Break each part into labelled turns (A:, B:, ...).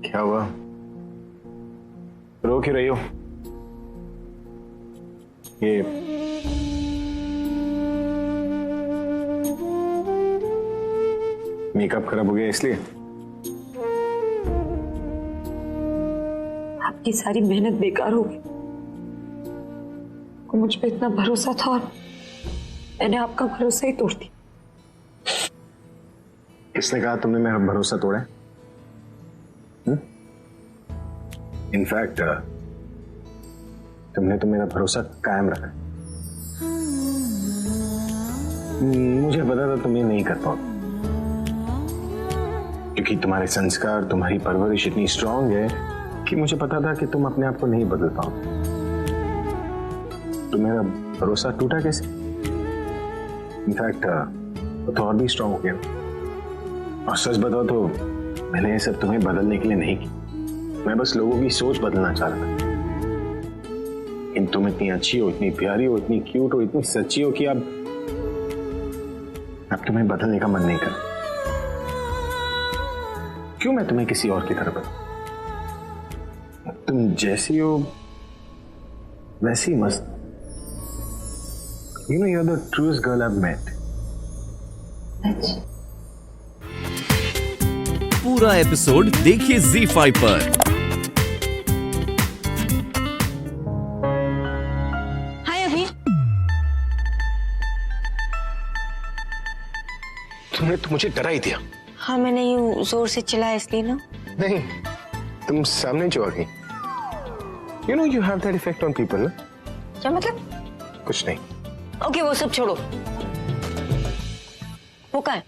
A: क्या हुआ? रो क्यों रही हो? ये मेकअप खराब हो गया इसलिए?
B: आपकी सारी मेहनत बेकार हो गई। मुझ पे इतना भरोसा था और मैंने आपका भरोसा ही तोड़ दिया।
A: किसने कहा तुमने मेरा भरोसा तोड़ा? इनफैक्ट तुमने तो मेरा भरोसा कायम रखा। मुझे पता था तुम ये नहीं कर पाओ, क्योंकि तुम्हारे संस्कार, तुम्हारी परवरिश इतनी स्ट्रांग है कि मुझे पता था कि तुम अपने आप को नहीं बदल पाओ। तो मेरा भरोसा टूटा कैसे? इनफैक्ट वो तो और भी स्ट्रांग हो गया। और सच बताओ तो मैंने ये सब तुम्हें बदलने के लिए नहीं की, मैं बस लोगों की सोच बदलना चाह रहा था। इन तुम इतनी अच्छी हो, इतनी प्यारी हो, इतनी क्यूट हो, इतनी सच्ची हो कि अब तुम्हें बदलने का मन नहीं कर। क्यों मैं तुम्हें किसी और की तरह बदलूं? तुम जैसी हो वैसी मस्त। You know, you're the truest girl I've met.
C: पूरा एपिसोड देखिए ZEE5 पर।
B: हाय अभी।
A: तुमने तो मुझे डरा ही दिया।
B: हाँ, मैंने यूं जोर से चिल्लाया इसलिए ना।
A: नहीं, तुम सामने जो आ गई। You know, you have that effect on people, ना?
B: क्या मतलब?
A: कुछ नहीं।
B: ओके, वो सब छोड़ो। वो कहाँ है?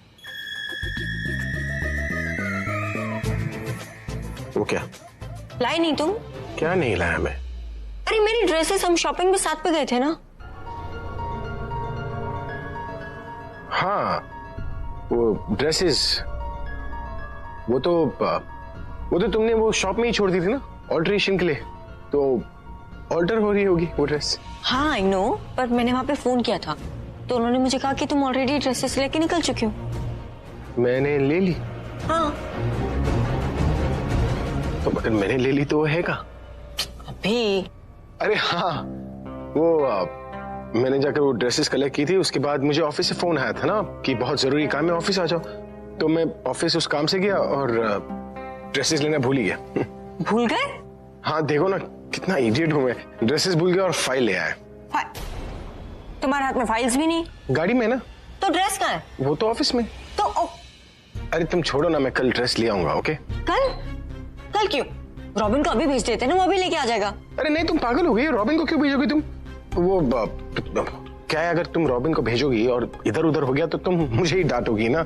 A: वो क्या?
B: लाई नहीं तुम?
A: क्या नहीं लाया मैं?
B: अरे मेरी ड्रेसेस, हम शॉपिंग में साथ पे गए थे ना।
A: हाँ, वो ड्रेसेस, वो तो तुमने वो शॉप में ही छोड़ दी थी ना, ऑल्टरेशन के लिए। तो ऑल्टर हो रही होगी वो ड्रेस।
B: हाँ आई नो, पर मैंने वहां पे फोन किया था तो उन्होंने मुझे कहा कि तुम ऑलरेडी ड्रेसेस लेके निकल चुकी हो।
A: मैंने ले ली?
B: हाँ।
A: तो अगर मैंने ले ली तो वो है का?
B: अभी?
A: अरे हाँ, वो मैंने जाकर वो ड्रेसेस कलेक्ट की थी। उसके बाद मुझे ऑफिस से फोन आया था ना कि बहुत जरूरी काम है, ऑफिस आ जाओ। तो मैं ऑफिस उस काम से गया और ड्रेसेस लेना भूल ही गया।
B: भूल गए?
A: हाँ, देखो ना कितना इडियट हूँ मैं। ड्रेसेस भूल गया और फाइल ले आया।
B: तुम्हारे हाथ में फाइल्स भी नहीं?
A: गाड़ी में ना।
B: तो ड्रेस कहाँ है?
A: वो तो ऑफिस में।
B: तो
A: अरे तुम छोड़ो ना, मैं कल ड्रेस ले आऊंगा। ओके?
B: कल? कल क्यों? रॉबिन को अभी भेज देते ना, वो अभी लेके आ जाएगा।
A: अरे नहीं, तुम पागल हो गई। रॉबिन को क्यों भेजोगी तुम? वो क्या है, अगर तुम रॉबिन को भेजोगी और इधर उधर हो गया तो तुम मुझे ही डांटोगी ना।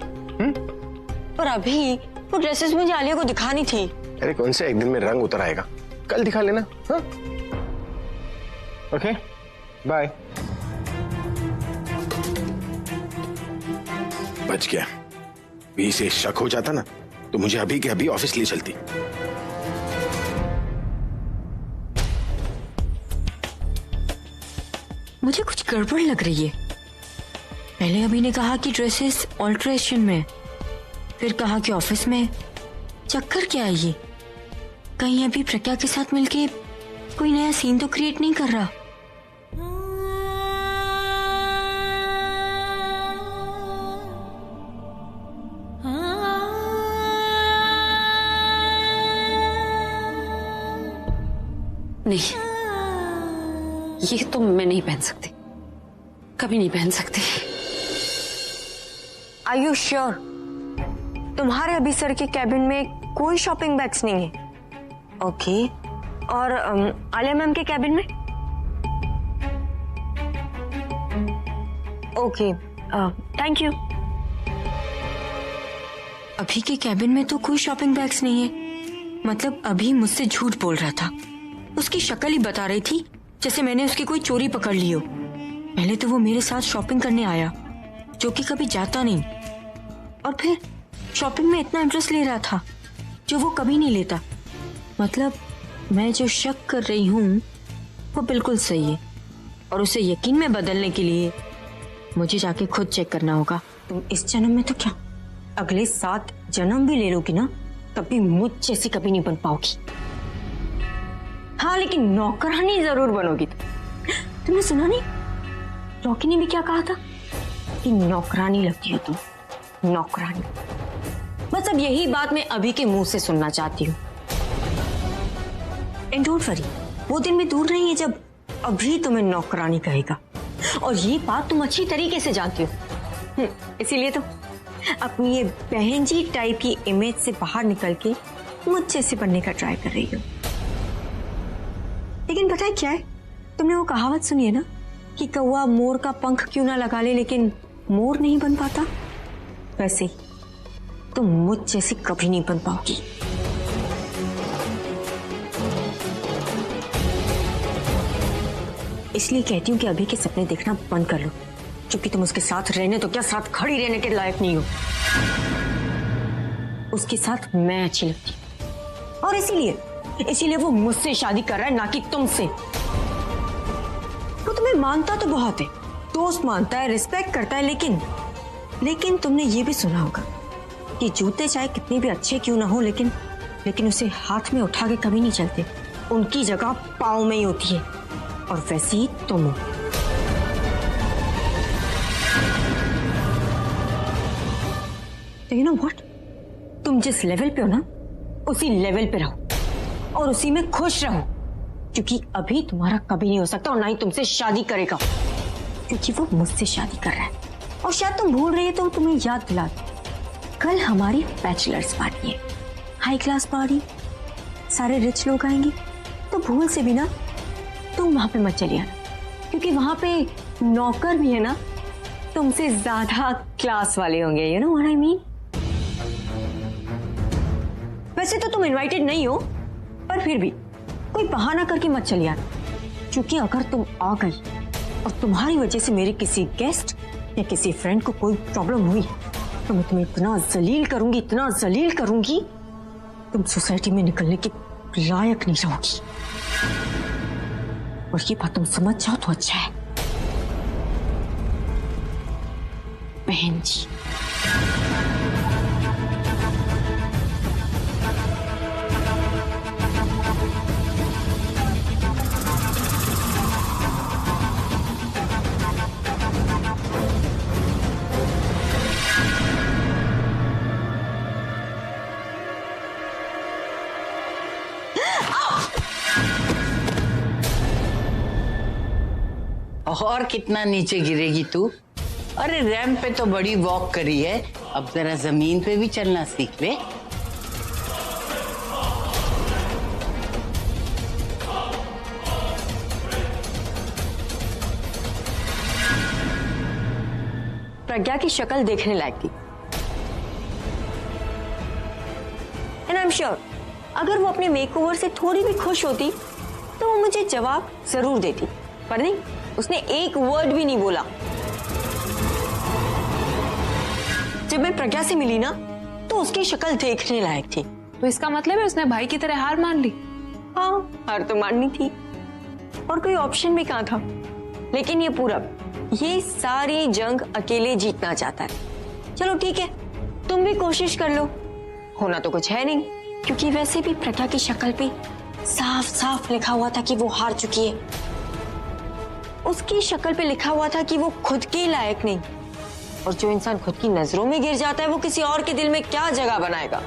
B: पर अभी वो ड्रेसेस मुझे आलिया को दिखानी थी।
A: अरे कौन से एक दिन में रंग उतर आएगा, कल दिखा लेना। हाँ? Okay, bye. बच गया। भी से शक हो जाता ना तो मुझे अभी के अभी ऑफिस ले चलती।
B: मुझे कुछ गड़बड़ लग रही है। पहले अभी ने कहा कि ड्रेसेस ऑल्ट्रेशन में, फिर कहा कि ऑफिस में। चक्कर क्या है ये? कहीं अभी प्रज्ञा के साथ मिलके कोई नया सीन तो क्रिएट नहीं कर रहा? नहीं, ये तो मैं नहीं पहन सकती, कभी नहीं पहन सकती। Are you sure? तुम्हारे अभी सर के कैबिन में कोई शॉपिंग बैग्स नहीं है? ओके। और आलिया मैम के कैबिन में? Okay, thank you. अभी के कैबिन में तो कोई शॉपिंग बैग्स नहीं है। मतलब अभी मुझसे झूठ बोल रहा था। उसकी शक्ल ही बता रही थी जैसे मैंने उसकी कोई चोरी पकड़ ली हो। पहले तो वो मेरे साथ शॉपिंग करने आया, जो कि कभी जाता नहीं, और फिर शॉपिंग में इतना इंटरेस्ट ले रहा था जो वो कभी नहीं लेता। मतलब मैं जो शक कर रही हूँ वो बिल्कुल सही है, और उसे यकीन में बदलने के लिए मुझे जाके खुद चेक करना होगा। तुम इस जन्म में तो क्या, अगले 7 जन्म भी ले लोगी ना कभी मुझ जैसी कभी नहीं बन पाओगी। हाँ, लेकिन नौकरानी जरूर बनोगी। तुमने सुना नहीं, रॉकी ने भी क्या कहा था कि नौकरानी लगती हो तुम, नौकरानी। बस अब यही बात मैं अभी के मुंह से सुनना चाहती हूँ। एंड डोंट वरी, वो दिन भी दूर नहीं है जब अभी तुम्हें नौकरानी कहेगा, और ये बात तुम अच्छी तरीके से जानती हो। इसीलिए तो अपनी ये बहन जी टाइप की इमेज से बाहर निकल के मुझ जैसे बनने का ट्राई कर रही हो। लेकिन पता है क्या है, तुमने वो कहावत सुनी है ना कि कौवा मोर का पंख क्यों ना लगा ले लेकिन मोर नहीं बन पाता? वैसे ही तुम मुझ जैसी कभी नहीं बन पाओगी। इसलिए कहती हूँ कि अभी के सपने देखना बंद कर लो, क्योंकि तुम उसके साथ रहने तो क्या, साथ खड़ी रहने के लायक नहीं हो। उसके साथ मैं अच्छी लगती हूँ, और इसीलिए वो मुझसे शादी कर रहा है, ना कि तुमसे। वो तुम्हें मानता तो बहुत है, दोस्त मानता है, रिस्पेक्ट करता है, लेकिन तुमने ये भी सुना होगा कि जूते चाहे कितने भी अच्छे क्यों ना हो, लेकिन उसे हाथ में उठा के कभी नहीं चलते, उनकी जगह पाँव में ही होती है। और वैसे ही तुम हो। You know what? तुम जिस लेवल पे हो ना, उसी लेवल पे रहो और उसी में खुश रहो, क्योंकि अभी तुम्हारा कभी नहीं हो सकता, और ना ही तुमसे शादी करेगा, क्योंकि वो मुझसे शादी कर रहा है। और शायद तुम भूल रही है तो तुम्हें याद दिला दूं, कल हमारी बैचलर्स पार्टी है, हाई क्लास पार्टी, सारे रिच लोग आएंगे। तो भूल से भी ना तुम वहां पे मत चली आना, क्योंकि वहां पे नौकर भी है ना तुमसे ज्यादा क्लास वाले होंगे। You know what I mean? वैसे तो तुम इनवाइटेड नहीं हो, पर फिर भी कोई बहाना करके मत चली आना, क्योंकि अगर तुम आ गई और तुम्हारी वजह से मेरे किसी गेस्ट या किसी फ्रेंड को कोई प्रॉब्लम हुई तो मैं तुम्हें इतना जलील करूंगी, तुम सोसाइटी में निकलने के लायक नहीं रहोगी। और ये बात तुम समझ जाओ तो अच्छा है बहन जी।
D: और कितना नीचे गिरेगी तू? अरे रैंप पे तो बड़ी वॉक करी है, अब जरा जमीन पे भी चलना सीख ले।
B: प्रज्ञा की शक्ल देखने लायक थी, एंड आई एम श्योर अगर वो अपने मेकओवर से थोड़ी भी खुश होती तो वो मुझे जवाब जरूर देती, पर नहीं, उसने एक वर्ड भी नहीं बोला। जब मैं प्रज्ञा से मिली ना तो उसकी शक्ल देखने लायक थी।
E: तो इसका मतलब है उसने भाई की तरह हार मान ली?
B: हाँ, हार तो माननी थी, और कोई ऑप्शन भी कहाँ था। लेकिन ये पूरब ये सारी जंग अकेले जीतना चाहता है। चलो ठीक है, तुम भी कोशिश कर लो, होना तो कुछ है नहीं, क्योंकि वैसे भी प्रज्ञा की शक्ल पे साफ साफ लिखा हुआ था कि वो हार चुकी है। उसकी शक्ल पे लिखा हुआ था कि वो खुद के लायक नहीं, और जो इंसान खुद की नजरों में गिर जाता है वो किसी और के दिल में क्या जगह बनाएगा।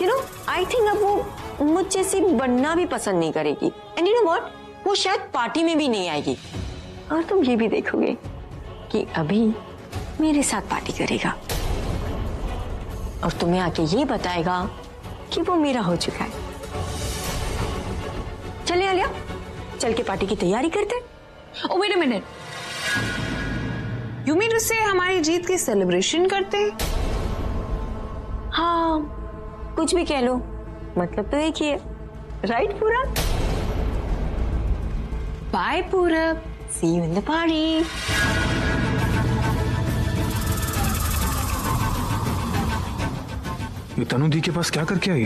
B: यू नो, आई थिंक अब वो मुझ जैसी बनना भी पसंद नहीं करेगी, एंड यू नो व्हाट, वो शायद पार्टी में भी नहीं आएगी। और तुम ये भी देखोगे कि अभी मेरे साथ पार्टी करेगा और तुम्हें आके ये बताएगा कि वो मेरा हो चुका है। चले आलिया, चल के पार्टी की तैयारी करते हैं।
E: Oh wait a minute. You mean उससे हमारी जीत की सेलिब्रेशन करते हैं?
B: हाँ, कुछ भी कह लो, मतलब तो एक ही है, राइट पूरब?
E: बाय पूरब,
B: See you in the party.
A: ये तनु दी के पास क्या करके आई?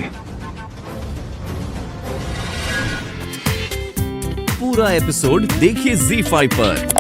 C: पूरा एपिसोड देखिए ZEE5 पर।